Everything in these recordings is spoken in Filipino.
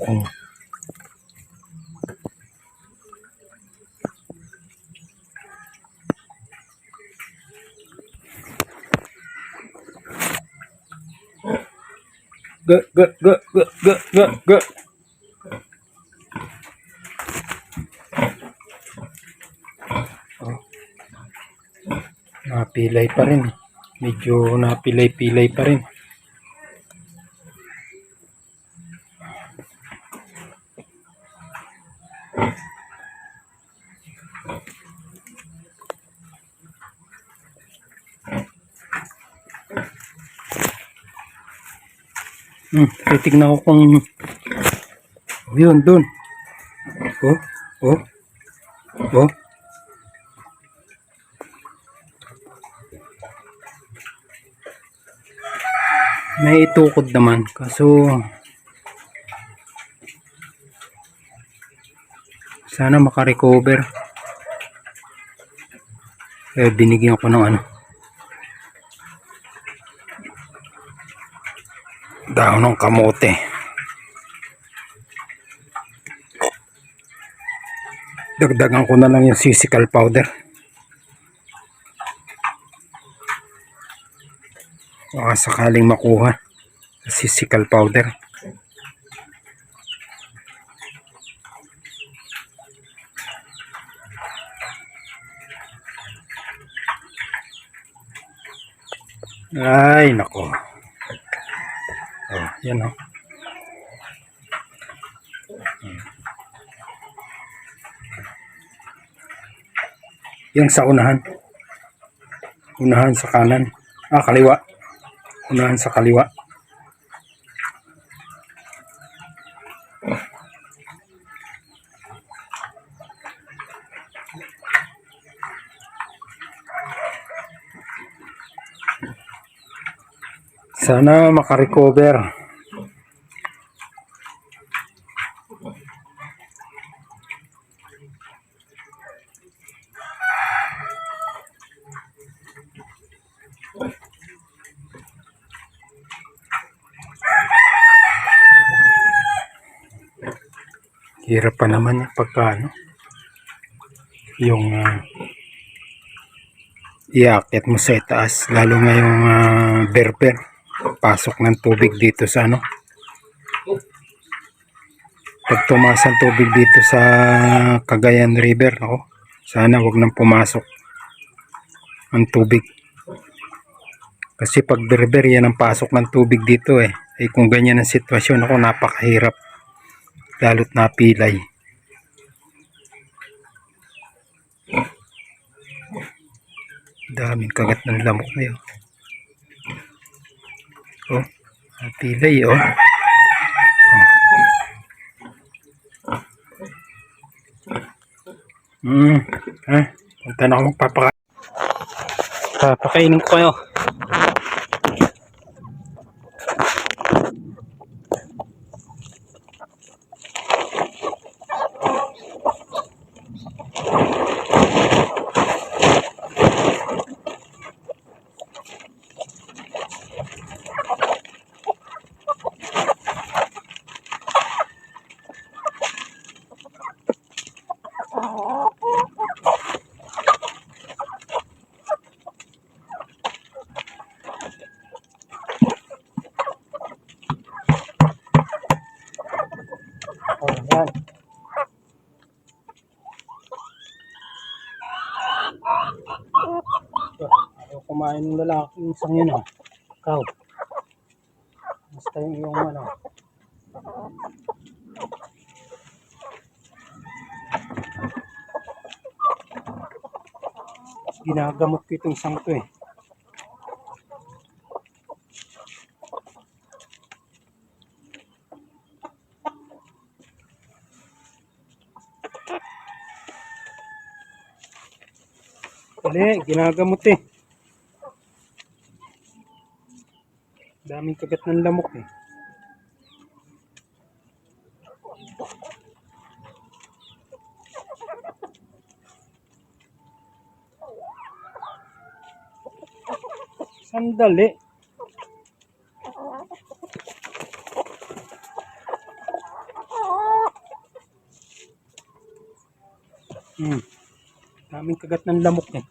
Oh. Go. Oh. Napilay pa rin. Medyo napilay-pilay pa rin. Titignan ko kung yun dun. Oh. May itukod naman kaso sana makarecover. Binigyan ko ng dahon ng kamote. Dagdagan ko na lang yung sisical powder. Baka sakaling makuha sisical powder. Ay nako. Yan o. Yung sa unahan sa kanan, kaliwa, unahan sa kaliwa. Sana makarecover. Hirap pa naman yung pagka yung iaakit mo sa itaas, lalo ngayong berber, pasok ng tubig dito sa pag tumaas ang tubig dito sa Cagayan River, sana wag nang pumasok ang tubig kasi pag berber yan ang pasok ng tubig dito ay kung ganyan ang sitwasyon, napakahirap lalo't napilay. Daming kagat ng lamok ngayon. Napilay punta na ako papakainin ko kayo. Yan. Ayaw kumain ng lalaking isang yun Ikaw. Basta yung iyong ginagamot ko itong isang to ginagamot daming kagat ng lamok Sandali. Daming kagat ng lamok eh.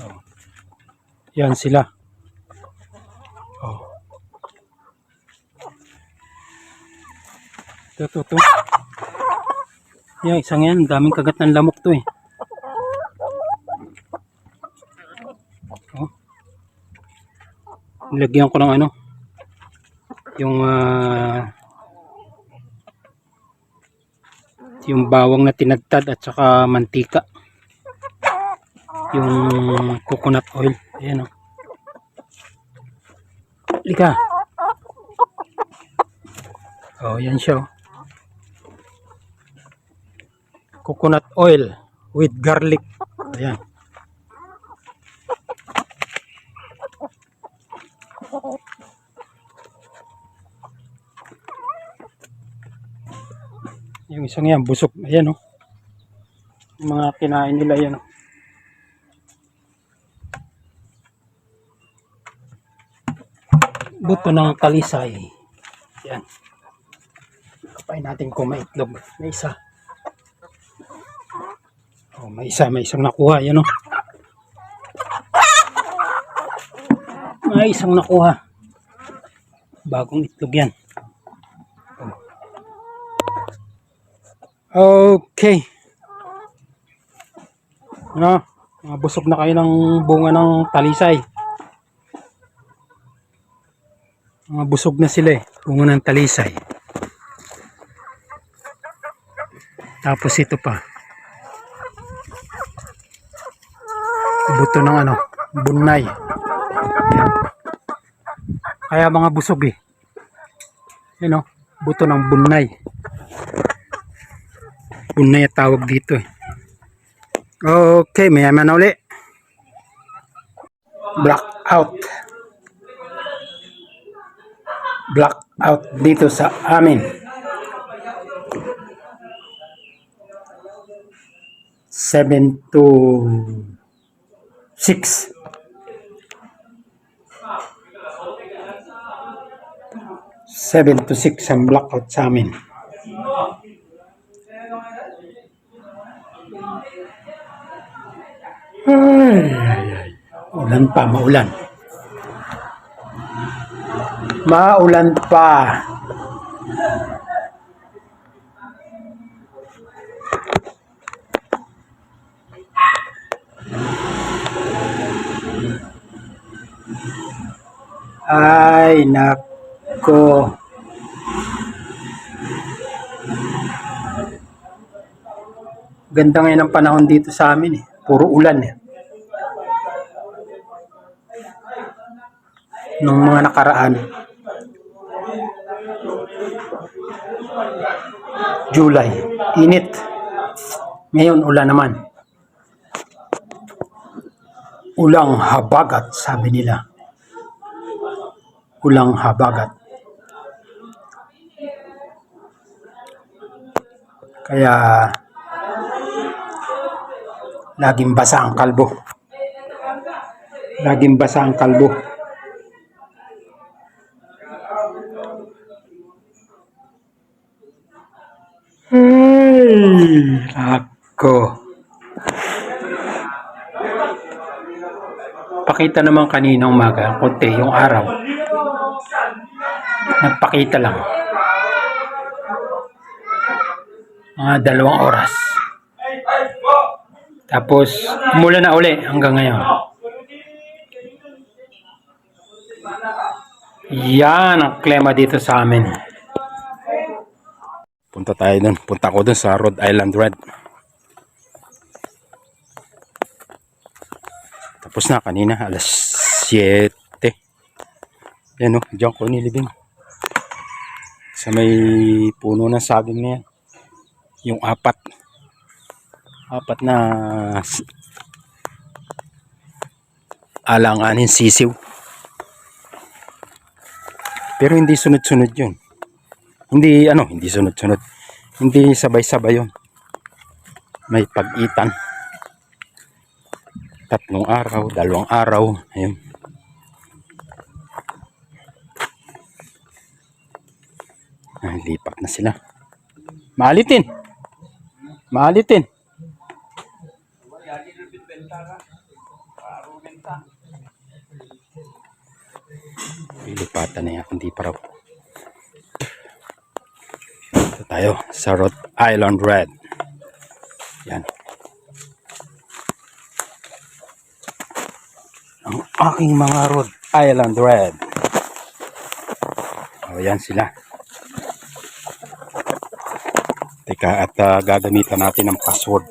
Oh. Yan sila. Oh. Ito. Yan, isang yan. Daming kagat ng lamok to eh. Oh. Nilagyan ko ng ano. Yung bawang na tinadtad at saka mantika. Yung coconut oil. Ayan o. Lika. Oh, yan siya oh. Coconut oil with garlic. Ayan. Yung isang yan, busog. Ayan oh. Yung mga kinain nila yan oh. Buto ng talisay. Yan. Kapain natin kung may itlog. May isa. Oh, may isang nakuha. Yan oh. May isang nakuha. Bagong itlog yan. Okay. Ano? Busog na kayo ng bunga ng talisay. Busog na sila eh. Bunga ng talisay. Tapos ito pa. Buto ng ano, bunay. Yan. Kaya mga busog eh. Yan o, buto ng bunay. Bunay at tawag dito eh. Okay, maya na uli. Blackout dito sa amin. 7 to 6. 7 to 6 ang blackout sa amin. Ay. Ulan pa, maulan. Maulan pa. Ay, nako. Ganda ngayon ang panahon dito sa amin eh. Puro ulan eh. Nung mga nakaraan, July, init. Ngayon ulan naman. Ulang habagat, sabi nila. Ulang habagat. Kaya laging basa ang kalbo. Laging basa ang kalbo. Hey, ako. Pakita naman kaninang umaga, konti yung araw. Nagpakita lang. Mga 2 oras. Tapos, umulan na uli hanggang ngayon. Yan ang klima dito sa amin. Punta tayo dun. Punta ko dun sa Rhode Island Red. Tapos na kanina, alas 7. Yan o, diyan ko nilibing. Sa may puno ng saging na yan. Yung apat na alanganin sisiw. Pero hindi sunod-sunod yun. Hindi sunod-sunod. Hindi sabay-sabay yun. May pag-itan. Tatlong araw, 2 araw. Ayun. Ay, lipat na sila. Maalitin. Maalitin. Ilipatan na yan. Hindi pa raw. Ito tayo sa Rhode Island Red. Yan. Ang aking mga Rhode Island Red. O, yan sila. Teka, at gagamitan natin ng password.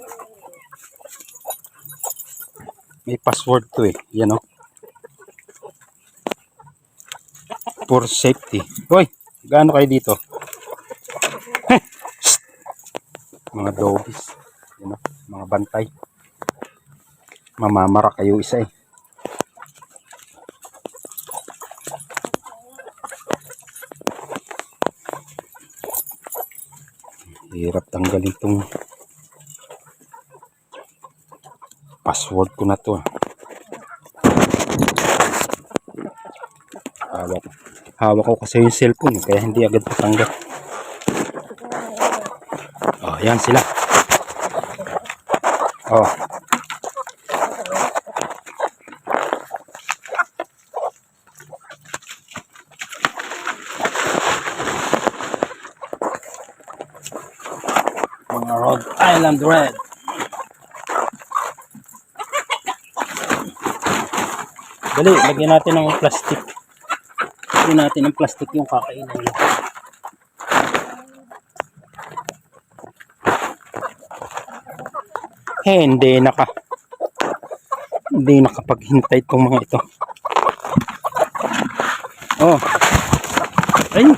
May password to eh. Yan o. For safety. Hoy, gaano kayo dito? Mga doggies. Yan o, mga bantay. Mamamara kayo isa eh. Hirap tanggalin itong password ko na to. Hawak ko kasi yung cellphone kaya hindi agad patanggal. Oh, yan sila. Oh. Mga Rhode Island Red. Dali, lagyan natin ng plastic. Lagyan natin ng plastic yung kakainin nila. Hindi nakapaghintay itong mga ito. Oh. Ay.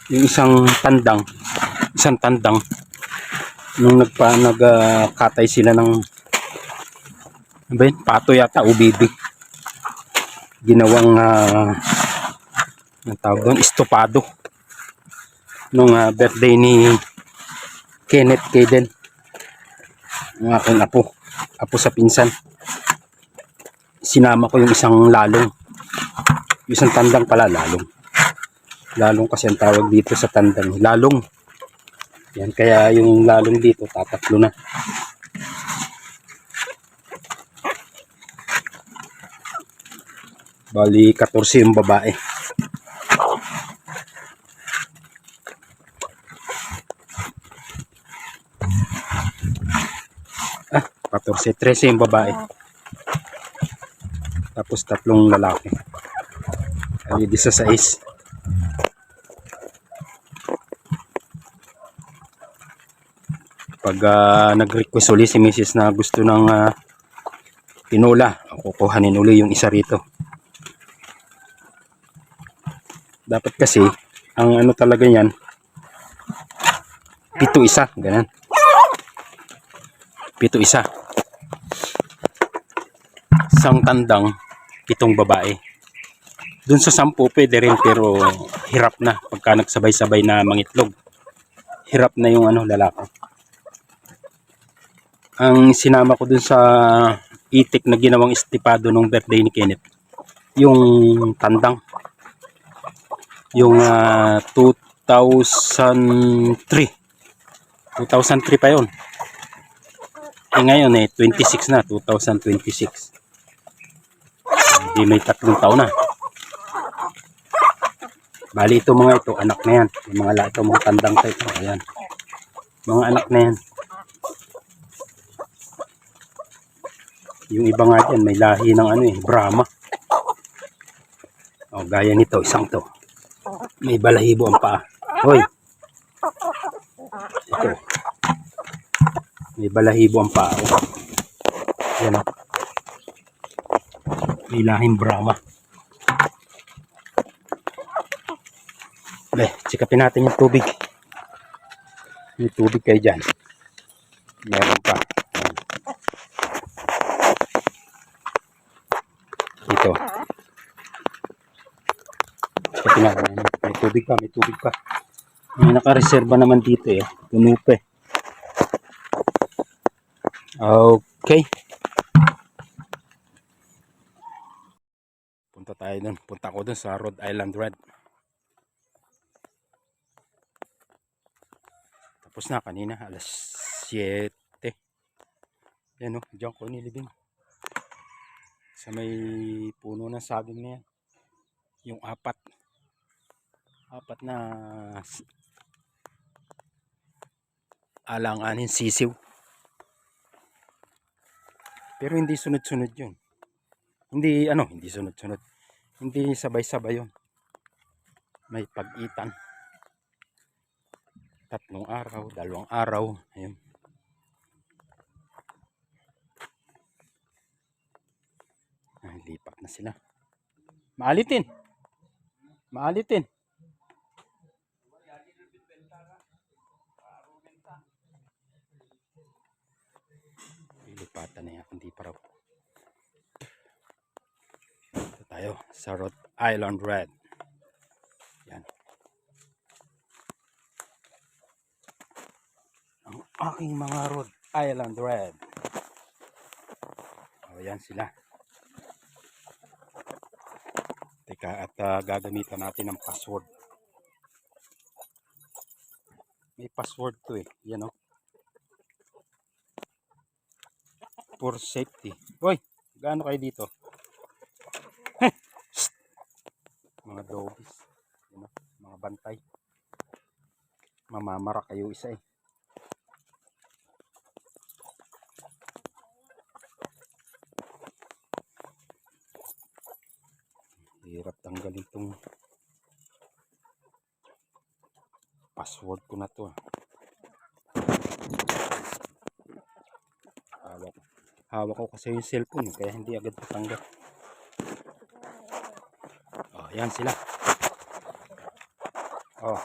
Yung isang tandang nung nagkatay sila ng pato yata o bibig, ginawang ang tawag doon, estopado nung birthday ni Kenneth Caden, ang aking apo sa pinsan. Sinama ko yung isang lalong, yung isang tandang pala, lalong kasi ang tawag dito sa tandang, lalong. Yan, kaya yung lalong dito tatatlo na. Bali 14 yung babae. Ah, 14, 13 yung babae. Tapos 3 lalaki. Ay 16. Pag nag-request uli si Mrs. na gusto ng tinola, kukuhanin uli yung isa rito. Dapat kasi ang ano talaga yan, 7 isa, ganun. 7 isa. Isang tandang, 7 babae. Dun sa 10 pwede rin, pero hirap na pagka nagsabay-sabay na mangitlog. Hirap na yung lalaki. Ang sinama ko dun sa itik na ginawang estipado nung birthday ni Kenneth, yung tandang, yung 2003 pa yun. Ngayon 26 na, 2026. Hindi, may 3 taon na. Bali ito mga ito, anak na yan. Yung mga tandang ito, ayan. Mga anak na yan. Yung iba nga dyan, may lahi ng Brahma. O, gaya nito, isang to. May balahibo ang paa. Hoy! Ito. May balahibo ang paa. Yan o. May lahing Brahma. Sikapin natin yung tubig. May tubig kayo dyan. Meron pa. tubig pa, may tubig pa. May nakareserba naman dito eh. Puno pa eh. Okay. Punta tayo dun. Punta ko dun sa Rhode Island Red. Tapos na kanina, alas 7. Yan o, diyan ko nilibing. Sa may puno ng saging na yan. Yung apat na alang-anin sisiw. Pero hindi sunod-sunod yun. Hindi sunod-sunod. Hindi sabay-sabay yun. May pag-itan. 3 araw, 2 araw. Ayun. Ay, lipat na sila. Maalitin. Lipatan na yan, hindi pa raw. Ito tayo sa Rhode Island Red. Yan. Ang aking mga Rhode Island Red. O, yan sila. Teka, at gagamitan natin ng password. May password to eh. Yan o. For safety. Hoy, gaano kayo dito? Mga doggies. Yan o, mga bantay. Mamamara kayo isa eh. Hirap tanggalin itong password ko na to. Hawak ko kasi yung cellphone kaya hindi agad patanggal. Oh, yan sila. Oh.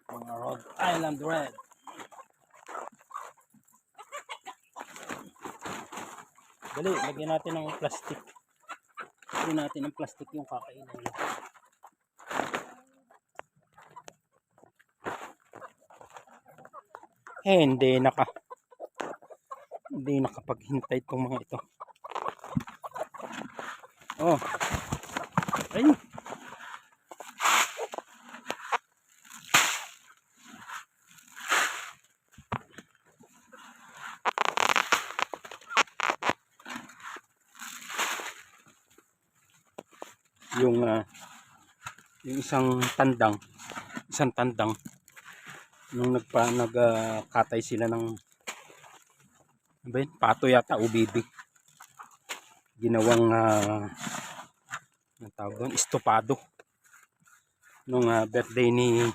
Mga Rhode Island Red. Dali, lagyan natin ng plastic. Lagyan natin ng plastic yung kakainin nila. Hindi nakapaghintay itong mga ito. Oh. Ay. Yung isang tandang nung nagkatay sila ng pato yata o bibi, ginawang tawag doon, estopado nung birthday ni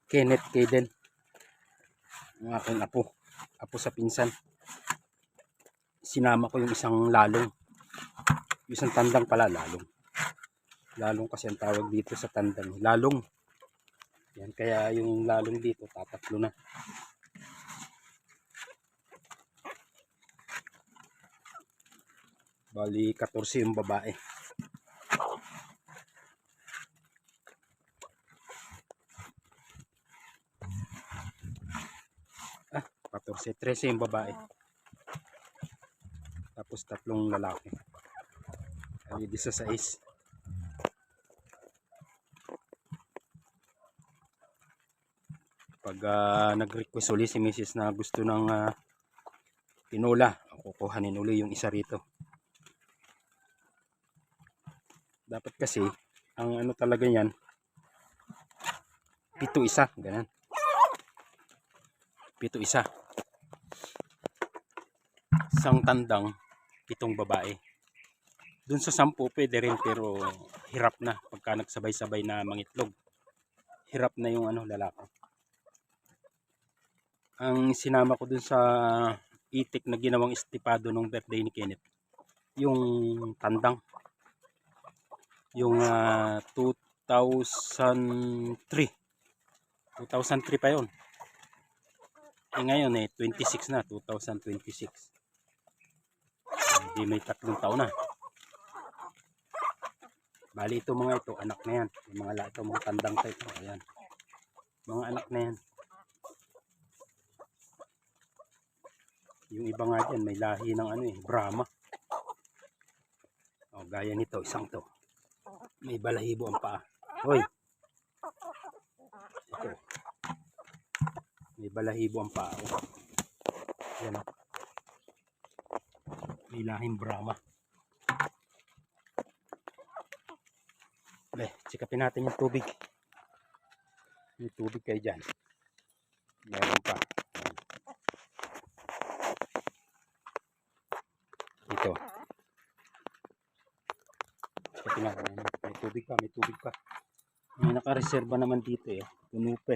Kenneth Caden, ang aking apo sa pinsan. Sinama ko yung isang lalong, yung isang tandang pala, lalong kasi ang tawag dito sa tandang, lalong yan, kaya yung lalong dito tatatlo na. Bali 14 yung babae. 13 yung babae. Tapos 3 lalaki. Ay 16. Pag nag-request uli si Mrs. na gusto ng tinola, kukuhanin uli yung isa rito. Dapat kasi ang ano talaga yan, 7 isa, ganun. 7 isa. Isang tandang, 7 babae. Dun sa 10 pwede rin, pero hirap na pagka nagsabay-sabay na mangitlog. Hirap na yung lalaki. Ang sinama ko dun sa itik na ginawang estipado nung birthday ni Kenneth, yung tandang, yung 2003 pa yon. ngayon 26 na, 2026. Hindi may 3 taon na. Bali ito mga ito, anak na yan. Yung mga lahat ito, mga tandang ito. Ayan. Mga anak na yan. Yung iba nga dyan, may lahi ng Brahma. O, gaya nito, isang to. May balahibo ang paa. Hoy! Ito. May balahibo ang paa. Yan. May lahing Brahma. Sikapin natin yung tubig. Yung tubig kayo dyan. Meron pa. Ito. Sikapin natin. May tubig pa, may tubig pa. May nakareserba naman dito Puno pa.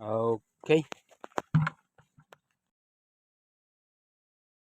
Okay.